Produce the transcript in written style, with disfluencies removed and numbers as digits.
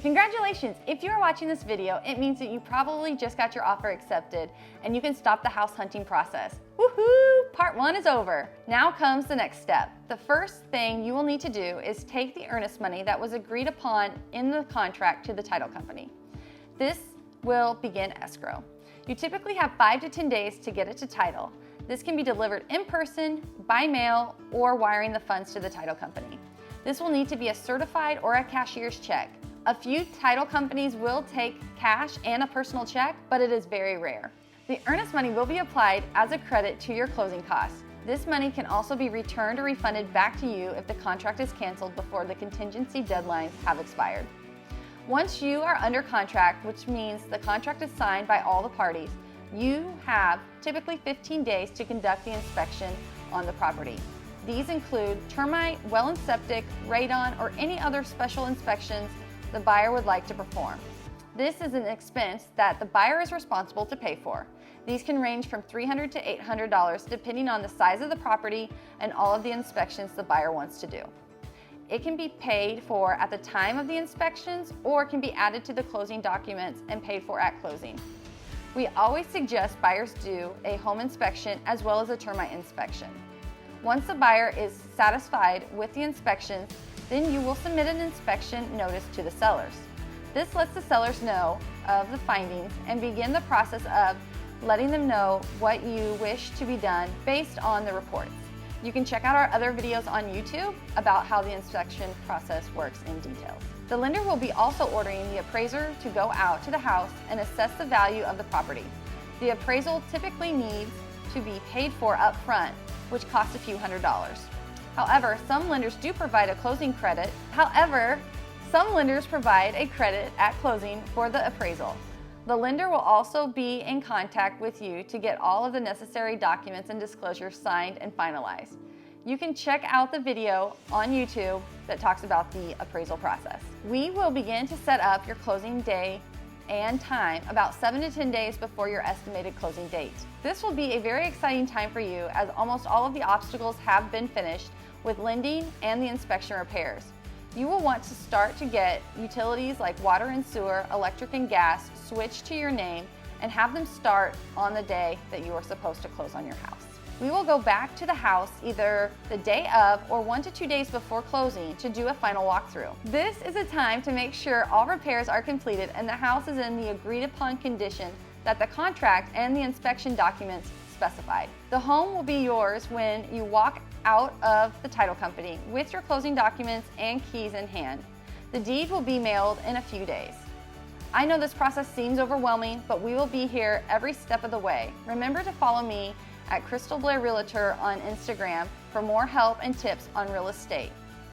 Congratulations! If you are watching this video, it means that you probably just got your offer accepted and you can stop the house hunting process. Woohoo! Part 1 is over. Now comes the next step. The first thing you will need to do is take the earnest money that was agreed upon in the contract to the title company. This will begin escrow. You typically have 5 to 10 days to get it to title. This can be delivered in person, by mail, or wiring the funds to the title company. This will need to be a certified or a cashier's check. A few title companies will take cash and a personal check, but it is very rare. The earnest money will be applied as a credit to your closing costs. This money can also be returned or refunded back to you if the contract is canceled before the contingency deadlines have expired. Once you are under contract, which means the contract is signed by all the parties, you have typically 15 days to conduct the inspection on the property. These include termite, well and septic, radon, or any other special inspections the buyer would like to perform. This is an expense that the buyer is responsible to pay for. These can range from $300 to $800 depending on the size of the property and all of the inspections the buyer wants to do. It can be paid for at the time of the inspections or can be added to the closing documents and paid for at closing. We always suggest buyers do a home inspection as well as a termite inspection. Once the buyer is satisfied with the inspections, then you will submit an inspection notice to the sellers. This lets the sellers know of the findings and begin the process of letting them know what you wish to be done based on the reports. You can check out our other videos on YouTube about how the inspection process works in details. The lender will be also ordering the appraiser to go out to the house and assess the value of the property. The appraisal typically needs to be paid for up front, which costs a few $100s. However, some lenders do provide a closing credit. Some lenders provide a credit at closing for the appraisal. The lender will also be in contact with you to get all of the necessary documents and disclosures signed and finalized. You can check out the video on YouTube that talks about the appraisal process. We will begin to set up your closing day and time about 7 to 10 days before your estimated closing date. This will be a very exciting time for you as almost all of the obstacles have been finished with lending and the inspection repairs. You will want to start to get utilities like water and sewer, electric and gas switched to your name and have them start on the day that you are supposed to close on your house. We will go back to the house either the day of or 1 to 2 days before closing to do a final walkthrough. This is a time to make sure all repairs are completed and the house is in the agreed upon condition that the contract and the inspection documents specified. The home will be yours when you walk out of the title company with your closing documents and keys in hand. The deed will be mailed in a few days. I know this process seems overwhelming, but we will be here every step of the way. Remember to follow me at Crystal Blair Realtor on Instagram for more help and tips on real estate.